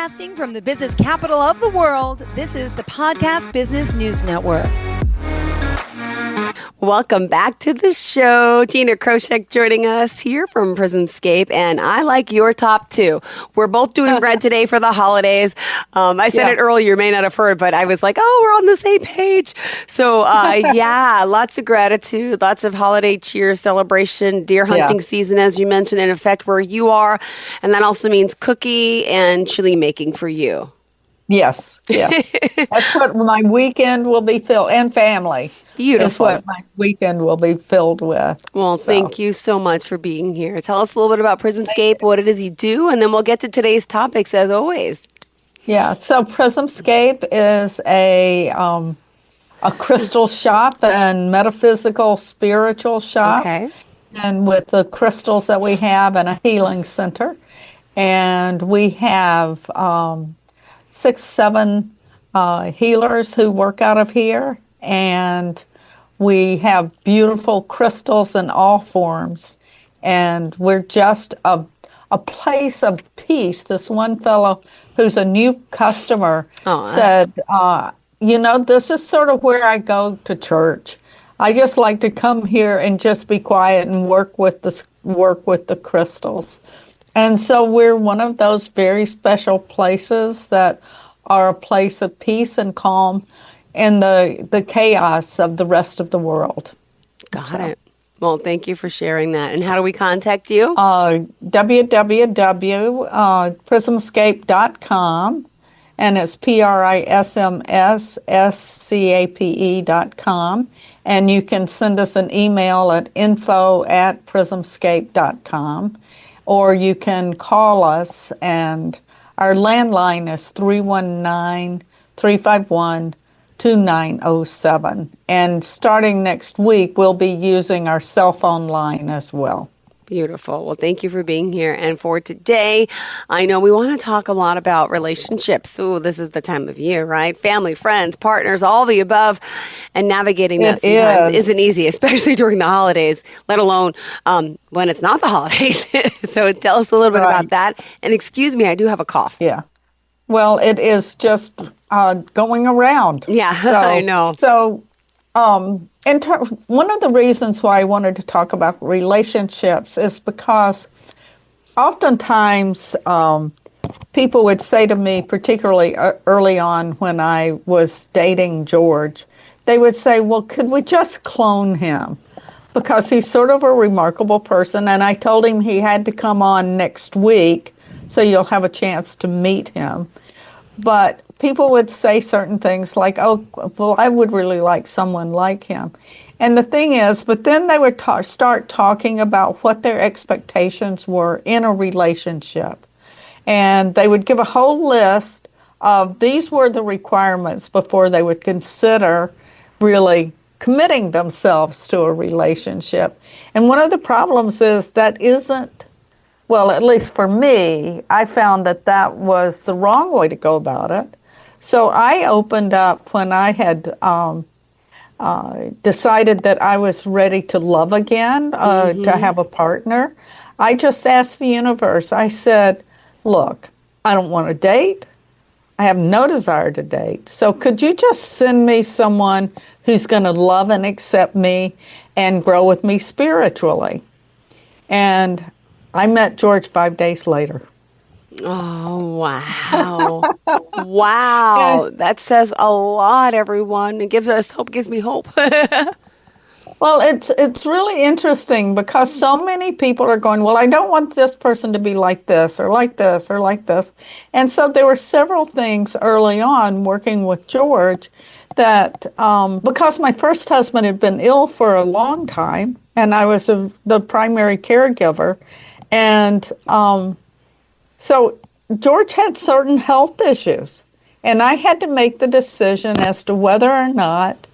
Broadcasting from the business capital of the world, this is the Podcast Business News Network. Welcome back to the show. Gina Crosheck joining us here from PrismsScape, and I like your top two. We're both doing red today for the holidays. I said it earlier, you may not have heard, but I was like, oh, we're on the same page. So, yeah, lots of gratitude, lots of holiday cheer, celebration, deer hunting season, as you mentioned, in effect where you are. And that also means cookie and chili making for you. Yes. That's what my weekend will be filled, and family. Beautiful. That's what my weekend will be filled with. Well, thank you so much for being here. Tell us a little bit about PrismsScape, what it is you do, and then we'll get to today's topics as always. Yeah, so PrismsScape is a crystal shop and metaphysical spiritual shop. Okay. And with the crystals that we have and a healing center. And we have 6-7 healers who work out of here, and we have beautiful crystals in all forms, and we're just a place of peace. This one fellow who's a new customer said, this is sort of where I go to church. I just like to come here and just be quiet and work with the crystals. And so we're one of those very special places that are a place of peace and calm in the chaos of the rest of the world. Got it. Well, thank you for sharing that. And how do we contact you? www.prismscape.com, and it's PrismsScape.com. And you can send us an email at info@prismscape.com. Or you can call us, and our landline is 319-351-2907. And starting next week, we'll be using our cell phone line as well. Beautiful. Well, thank you for being here. And for today, I know we want to talk a lot about relationships. Ooh, this is the time of year, right? Family, friends, partners, all the above. And navigating that sometimes isn't easy, especially during the holidays, let alone when it's not the holidays. So tell us a little bit about that. And excuse me, I do have a cough. Yeah. Well, it is just going around. Yeah, I know. So, one of the reasons why I wanted to talk about relationships is because oftentimes people would say to me, particularly early on when I was dating George, they would say, well, could we just clone him? Because he's sort of a remarkable person, and I told him he had to come on next week so you'll have a chance to meet him. But people would say certain things like, oh, well, I would really like someone like him. And the thing is, but then they would start talking about what their expectations were in a relationship. And they would give a whole list of these were the requirements before they would consider really committing themselves to a relationship. And one of the problems is that isn't, well, at least for me, I found that was the wrong way to go about it. So I opened up when I had decided that I was ready to love again, to have a partner. I just asked the universe, I said, look, I don't want to date. I have no desire to date. So could you just send me someone who's going to love and accept me and grow with me spiritually? And I met George 5 days later. Oh, wow. Wow. That says a lot, everyone. It gives us hope, gives me hope. Well, it's really interesting because so many people are going, well, I don't want this person to be like this or like this or like this. And so there were several things early on working with George that because my first husband had been ill for a long time and I was the primary caregiver. And so George had certain health issues. And I had to make the decision as to whether or not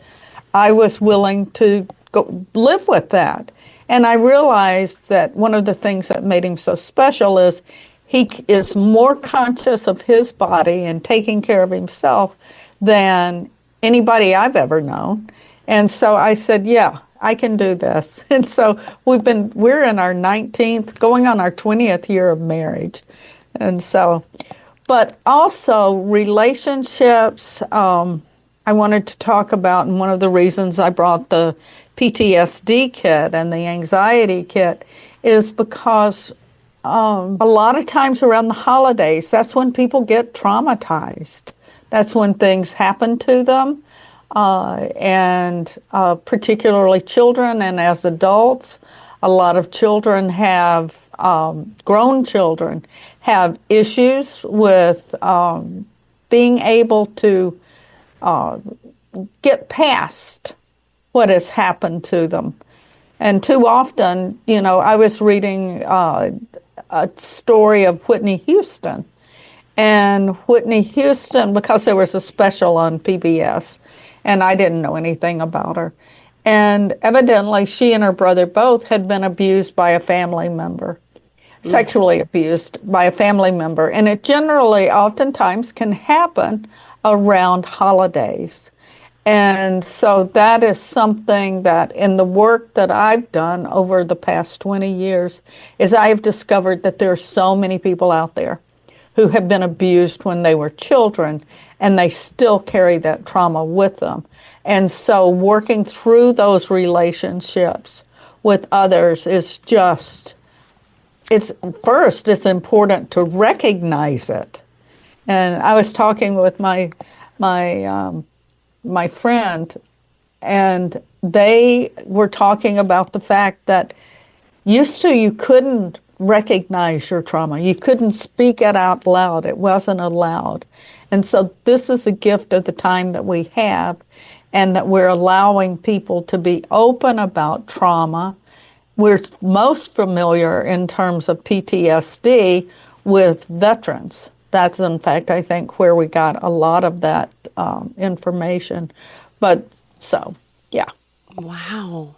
I was willing to go live with that. And I realized that one of the things that made him so special is he is more conscious of his body and taking care of himself than anybody I've ever known. And so I said, yeah, I can do this. And so we're in our 19th, going on our 20th year of marriage. And so But also relationships, I wanted to talk about, and one of the reasons I brought the PTSD kit and the anxiety kit is because a lot of times around the holidays, that's when people get traumatized. That's when things happen to them, and particularly children and as adults. A lot of children have, grown children have issues with being able to get past what has happened to them. And too often, I was reading a story of Whitney Houston. And Whitney Houston, because there was a special on PBS, and I didn't know anything about her. And evidently, she and her brother both had been abused by a family member, sexually abused by a family member. And it generally, oftentimes, can happen around holidays. And so that is something that in the work that I've done over the past 20 years is I've discovered that there are so many people out there who have been abused when they were children, and they still carry that trauma with them. And so working through those relationships with others is just, it's important to recognize it. And I was talking with my friend, and they were talking about the fact that used to you couldn't recognize your trauma. You couldn't speak it out loud. It wasn't allowed. And so this is a gift of the time that we have, and that we're allowing people to be open about trauma. We're most familiar in terms of PTSD with veterans. That's, in fact, I think where we got a lot of that information. But so, yeah. Wow.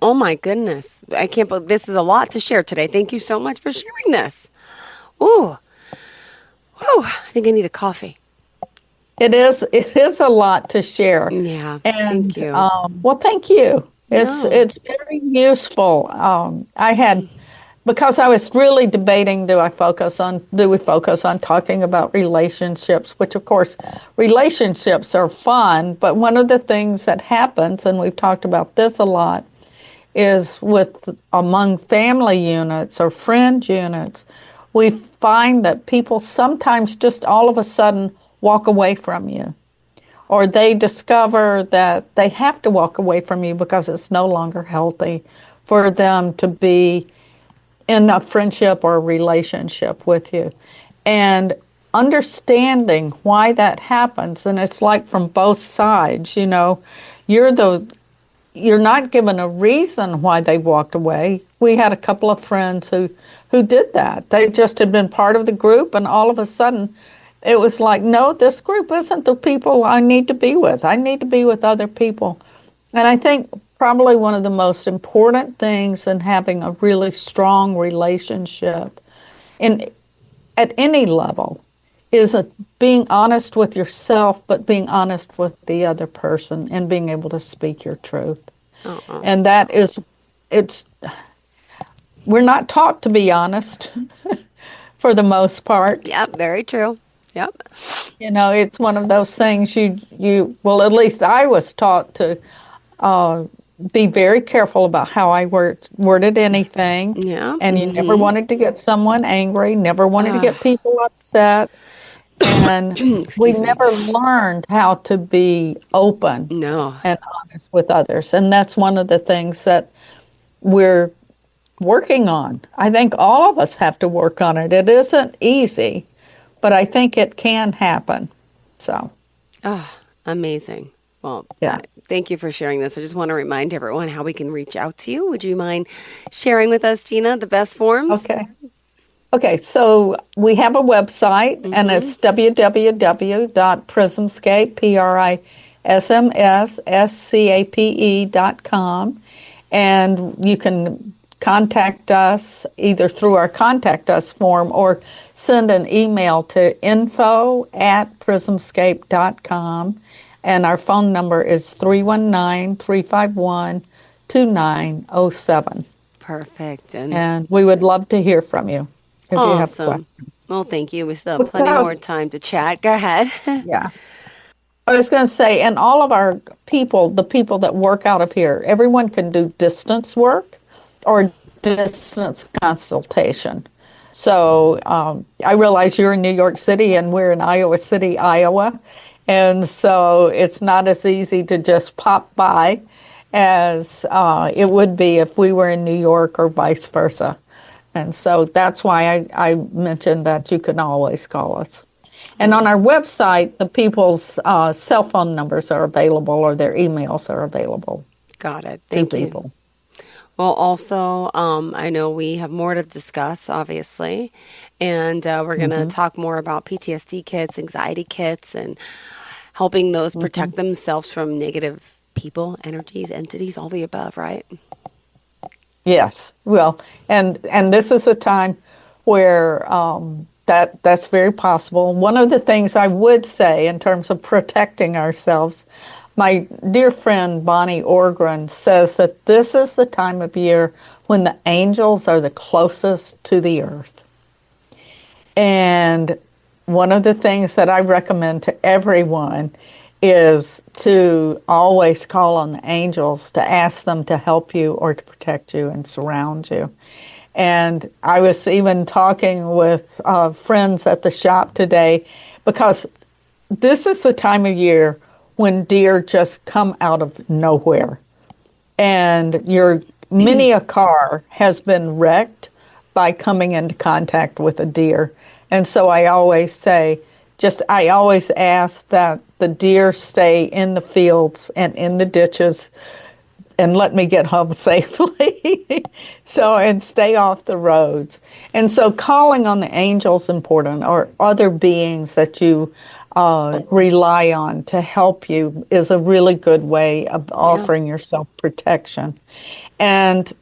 Oh, my goodness. I can't believe this is a lot to share today. Thank you so much for sharing this. Ooh. Whew. I think I need a coffee. It is a lot to share. Yeah. And, thank you. Well, thank you. It's very useful. Because I was really debating, do we focus on talking about relationships, which of course relationships are fun, but one of the things that happens, and we've talked about this a lot, is among family units or friend units, we find that people sometimes just all of a sudden walk away from you, or they discover that they have to walk away from you because it's no longer healthy for them to be in a friendship or a relationship with you. And understanding why that happens, and it's like from both sides, you're not given a reason why they walked away. We had a couple of friends who did that. They just had been part of the group, and all of a sudden it was like, no, this group isn't the people I need to be with. I need to be with other people. And I think probably one of the most important things in having a really strong relationship at any level is being honest with yourself, but being honest with the other person and being able to speak your truth. And that is, we're not taught to be honest for the most part. Yep, very true. Yep. It's one of those things well, at least I was taught to be very careful about how I worded anything. Yeah. And you never wanted to get someone angry, never wanted to get people upset. And we never learned how to be open and honest with others. And that's one of the things that we're working on. I think all of us have to work on it. It isn't easy, but I think it can happen. So. Oh, amazing. Well, yeah. Thank you for sharing this. I just want to remind everyone how we can reach out to you. Would you mind sharing with us, Gina, the best forms? Okay, so we have a website, and it's www.PrismsScape, PrismsScape.com, and you can contact us either through our Contact Us form or send an email to info@PrismsScape.com. And our phone number is 319-351-2907. Perfect. And we would love to hear from you if you have questions. Well, thank you. We still have plenty more time to chat. Go ahead. Yeah. I was going to say, and all of our people, the people that work out of here, everyone can do distance work or distance consultation. So I realize you're in New York City and we're in Iowa City, Iowa. And so it's not as easy to just pop by as it would be if we were in New York or vice versa. And so that's why I mentioned that you can always call us. And on our website, the people's cell phone numbers are available or their emails are available. Got it. Thank you. People. Well, also, I know we have more to discuss, obviously, and we're going to talk more about PTSD kits, anxiety kits, and helping those protect themselves from negative people, energies, entities, all the above, right? Yes. Well, and this is a time where that's very possible. One of the things I would say in terms of protecting ourselves, my dear friend Bonnie Orgren says that this is the time of year when the angels are the closest to the earth. And one of the things that I recommend to everyone is to always call on the angels to ask them to help you or to protect you and surround you. And I was even talking with friends at the shop today because this is the time of year when deer just come out of nowhere. And many a car has been wrecked by coming into contact with a deer. And so I always say, I always ask that the deer stay in the fields and in the ditches and let me get home safely. And stay off the roads. And so calling on the angels is important, or other beings that you rely on to help you is a really good way of offering yourself protection. And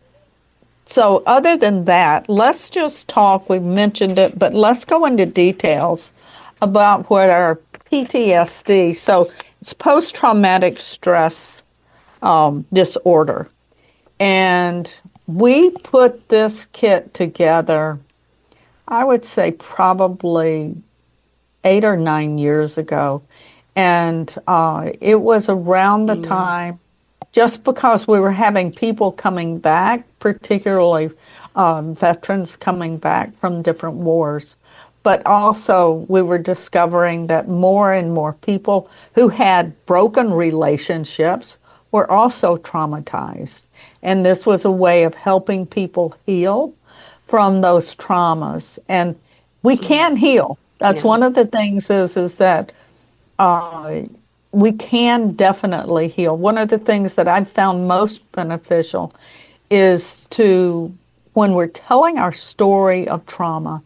so other than that, let's just talk, we've mentioned it, but let's go into details about what our PTSD, so it's post-traumatic stress disorder. And we put this kit together, I would say probably 8 or 9 years ago. And it was around the time, just because we were having people coming back, particularly veterans coming back from different wars. But also we were discovering that more and more people who had broken relationships were also traumatized. And this was a way of helping people heal from those traumas. And we can heal. That's one of the things is that we can definitely heal. One of the things that I've found most beneficial is when we're telling our story of trauma,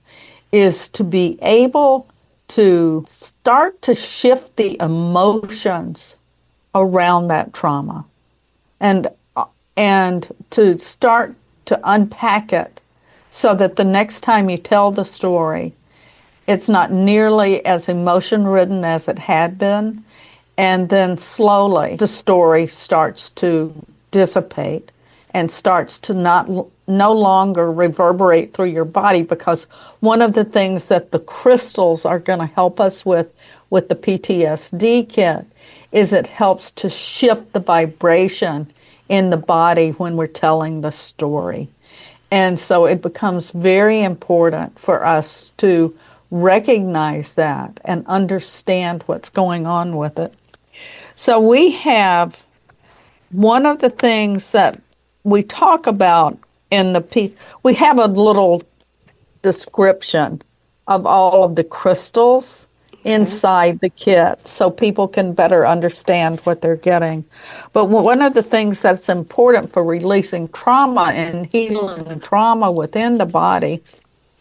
is to be able to start to shift the emotions around that trauma and to start to unpack it so that the next time you tell the story, it's not nearly as emotion-ridden as it had been. And then slowly the story starts to dissipate and starts to no longer reverberate through your body, because one of the things that the crystals are going to help us with the PTSD kit is it helps to shift the vibration in the body when we're telling the story. And so it becomes very important for us to recognize that and understand what's going on with it. So we have one of the things that we talk about we have a little description of all of the crystals inside the kit so people can better understand what they're getting. But one of the things that's important for releasing trauma and healing trauma within the body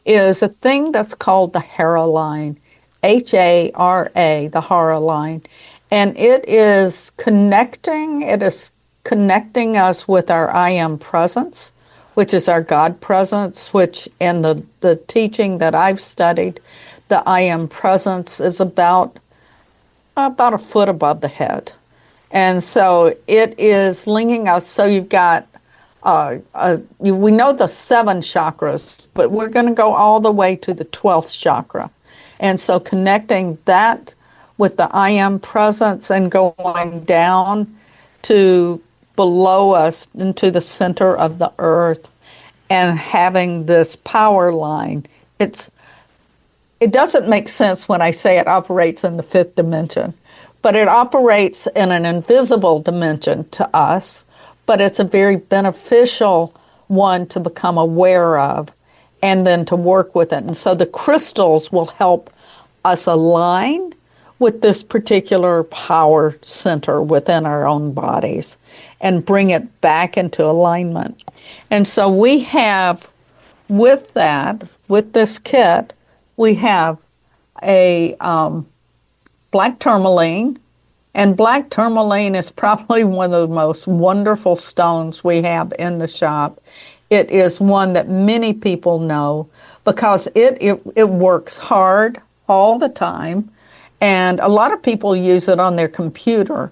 is a thing that's called the Hara line, H-A-R-A, the Hara line. And it is connecting us with our I am presence, which is our God presence, which in the teaching that I've studied, the I am presence is about a foot above the head. And so it is linking us. So you've got we know the 7 chakras, but we're going to go all the way to the 12th chakra. And so connecting that with the I am presence and going down to below us into the center of the earth and having this power line. It doesn't make sense when I say it operates in the 5th dimension, but it operates in an invisible dimension to us, but it's a very beneficial one to become aware of and then to work with it. And so the crystals will help us align with this particular power center within our own bodies and bring it back into alignment. And so we have, with this kit, we have a black tourmaline, and black tourmaline is probably one of the most wonderful stones we have in the shop. It is one that many people know because it works hard all the time, and a lot of people use it on their computer,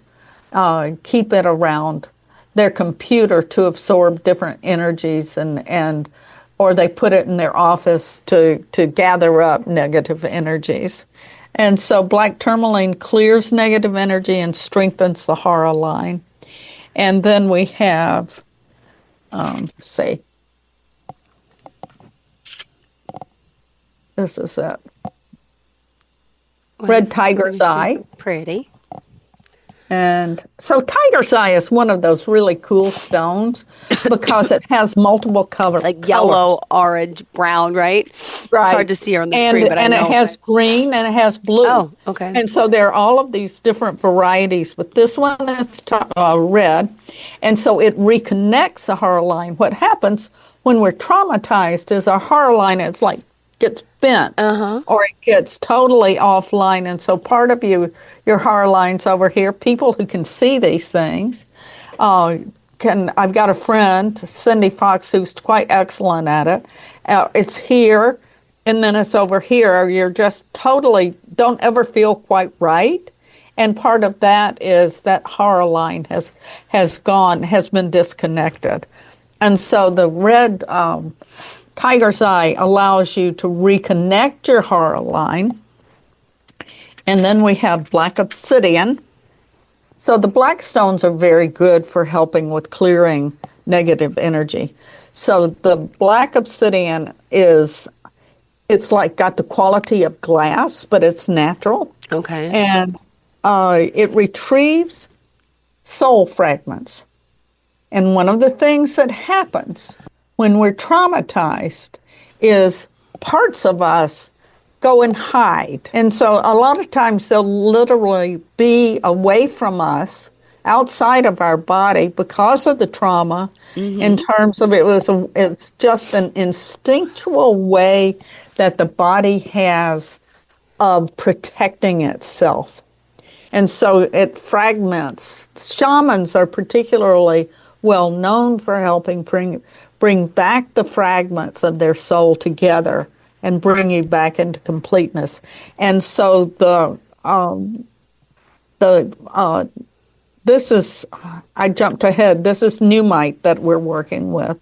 keep it around their computer to absorb different energies, and or they put it in their office to gather up negative energies. And so black tourmaline clears negative energy and strengthens the Hara line. And then we have, this is it. Red tiger's eye. Pretty. And so tiger's eye is one of those really cool stones because it has multiple colors. Like yellow, orange, brown, right? Right. It's hard to see on the screen, but I know. And it has green and it has blue. Oh, okay. And so there are all of these different varieties, but this one is red. And so it reconnects the Hara line. What happens when we're traumatized is our Hara line, it's like gets bent or it gets totally offline. And so part of your Hara line's over here. People who can see these things I've got a friend, Cindy Fox, who's quite excellent at it. It's here and then it's over here. You're just totally don't ever feel quite right. And part of that is that Hara line has been disconnected. And so the red tiger's eye allows you to reconnect your Hara line. And then we have black obsidian. So the black stones are very good for helping with clearing negative energy. So the black obsidian it's like got the quality of glass, but it's natural. Okay. And it retrieves soul fragments. And one of the things that happens when we're traumatized is parts of us go and hide. And so a lot of times they'll literally be away from us outside of our body because of the trauma in terms of it's just an instinctual way that the body has of protecting itself. And so it fragments. Shamans are particularly well known for helping bring back the fragments of their soul together and bring you back into completeness. And so this is, I jumped ahead, this is Numite that we're working with.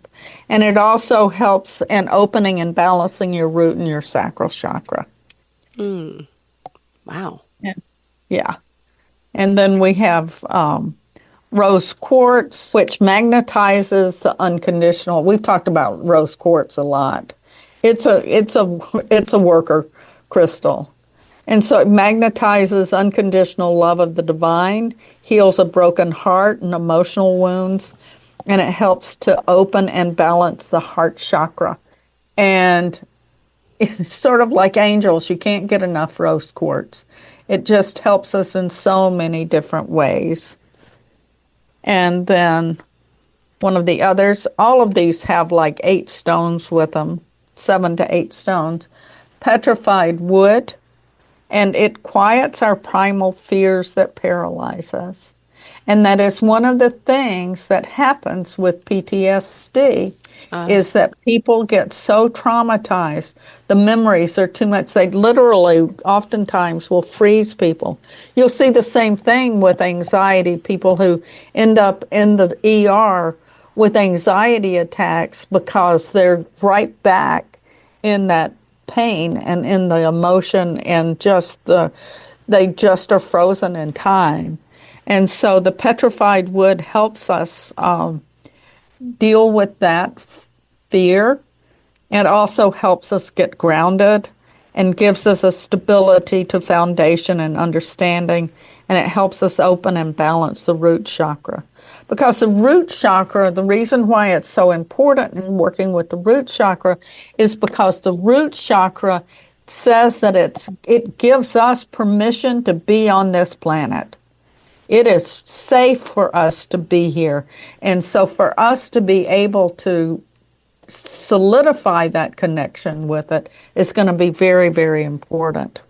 And it also helps in opening and balancing your root and your sacral chakra. Wow. Yeah. And then we have rose quartz, which magnetizes the unconditional. We've talked about rose quartz a lot. It's a worker crystal. And so it magnetizes unconditional love of the divine, heals a broken heart and emotional wounds, and it helps to open and balance the heart chakra. And it's sort of like angels. You can't get enough rose quartz. It just helps us in so many different ways. And then one of the others, all of these have like 8 stones with them, 7 to 8 stones. Petrified wood, and it quiets our primal fears that paralyze us. And that is one of the things that happens with PTSD, is that people get so traumatized. The memories are too much. They literally oftentimes will freeze people. You'll see the same thing with anxiety, people who end up in the ER with anxiety attacks because they're right back in that pain and in the emotion, and they just are frozen in time. And so the petrified wood helps us deal with that fear, and also helps us get grounded and gives us a stability to foundation and understanding, and it helps us open and balance the root chakra. Because the root chakra, the reason why it's so important in working with the root chakra is because the root chakra says that it gives us permission to be on this planet. It is safe for us to be here. And so for us to be able to solidify that connection with it is going to be very, very important.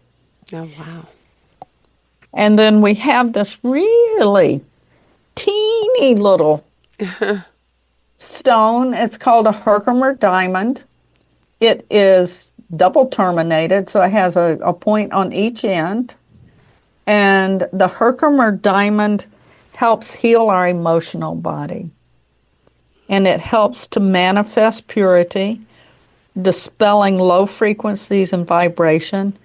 Oh, wow. And then we have this really teeny little stone. It's called a Herkimer diamond. It is double terminated, so it has a point on each end. And the Herkimer diamond helps heal our emotional body. And it helps to manifest purity, dispelling low frequencies and vibration.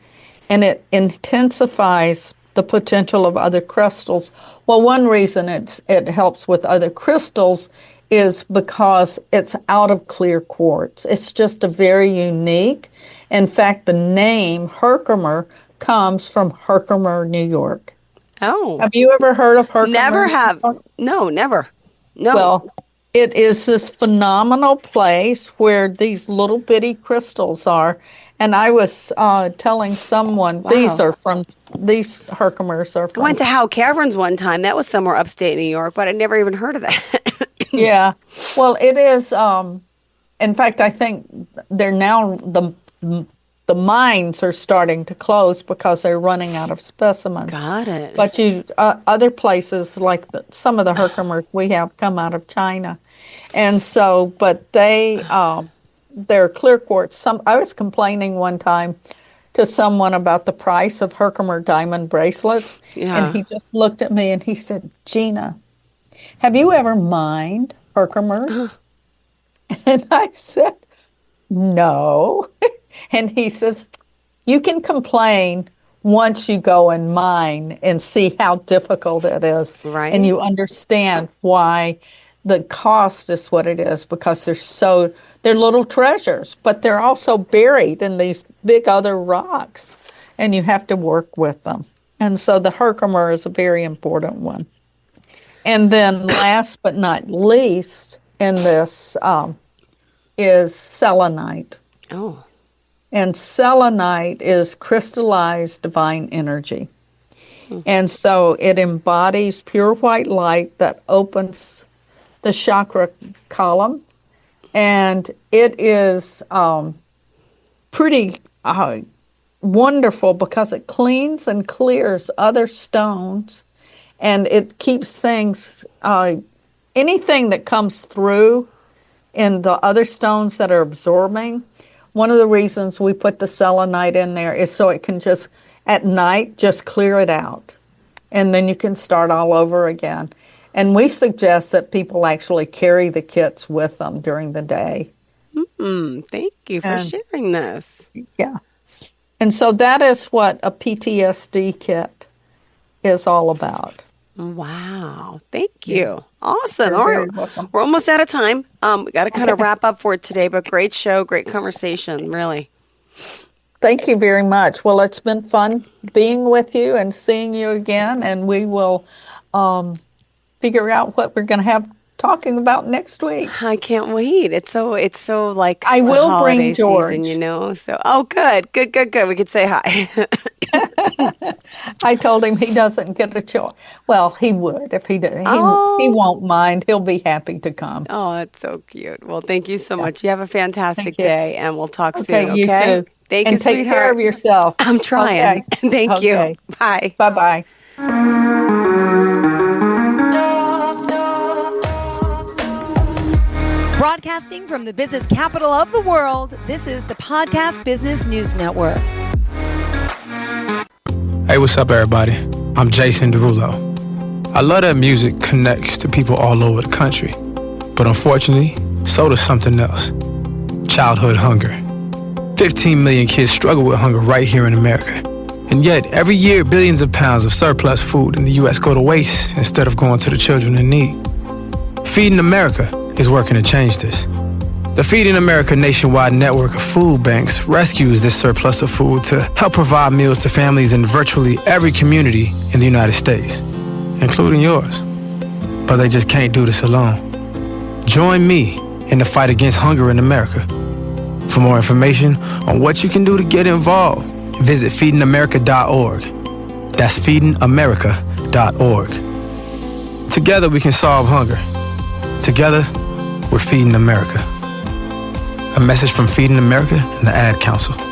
And it intensifies the potential of other crystals. Well, one reason it helps with other crystals is because it's out of clear quartz. It's just a very unique. In fact, the name Herkimer comes from Herkimer, New York. Oh. Have you ever heard of Herkimer? Never have. No, never. No. Well, it is this phenomenal place where these little bitty crystals are. And I was telling someone, Wow. these Herkimers are from. I went to Howe Caverns one time. That was somewhere upstate New York, but I'd never even heard of that. Yeah. Well, it is. In fact, I think they're now the mines are starting to close because they're running out of specimens. Got it. But other places like some of the Herkimers we have come out of China, and so but they're clear quartz. I was complaining one time to someone about the price of Herkimer diamond bracelets, and he just looked at me and he said, "Gina, have you ever mined Herkimers?" And I said, "No." And he says, "You can complain once you go and mine and see how difficult it is. Right. And you understand why the cost is what it is, because they're little treasures, but they're also buried in these big other rocks, and you have to work with them." And so the Herkimer is a very important one. And then last but not least in this is selenite. Oh. And selenite is crystallized divine energy. And so it embodies pure white light that opens the chakra column. And it is pretty wonderful because it cleans and clears other stones. And it keeps things, anything that comes through in the other stones that are absorbing. One of the reasons we put the selenite in there is so it can just, at night, just clear it out. And then you can start all over again. And we suggest that people actually carry the kits with them during the day. Thank you for sharing this. Yeah. And so that is what a PTSD kit is all about. Wow. Thank you. Awesome. You're All very right. welcome. We're almost out of time. We got to kind of wrap up for today, but great show, great conversation, really. Thank you very much. Well, it's been fun being with you and seeing you again, and we will figure out what we're going to have talking about next week. I can't wait. It's so like I the will holiday bring George. season, you know. So, good. We could say hi. I told him he doesn't get a choice. Well, he would if he did. He won't mind. He'll be happy to come. Oh, that's so cute. Well, thank you so much. You have a fantastic day, and we'll talk soon. Okay, you Okay. too. Thank you, and take sweetheart. care of yourself. I'm trying. Okay. Thank you. Bye. Bye-bye. Broadcasting from the business capital of the world, this is the Podcast Business News Network. Hey, what's up, everybody? I'm Jason Derulo. I love that music connects to people all over the country. But unfortunately, so does something else. Childhood hunger. 15 million kids struggle with hunger right here in America. And yet, every year, billions of pounds of surplus food in the U.S. go to waste instead of going to the children in need. Feeding America is working to change this. The Feeding America nationwide network of food banks rescues this surplus of food to help provide meals to families in virtually every community in the United States, including yours. But they just can't do this alone. Join me in the fight against hunger in America. For more information on what you can do to get involved, visit feedingamerica.org. That's feedingamerica.org. Together we can solve hunger. Together, we're Feeding America. A message from Feeding America and the Ad Council.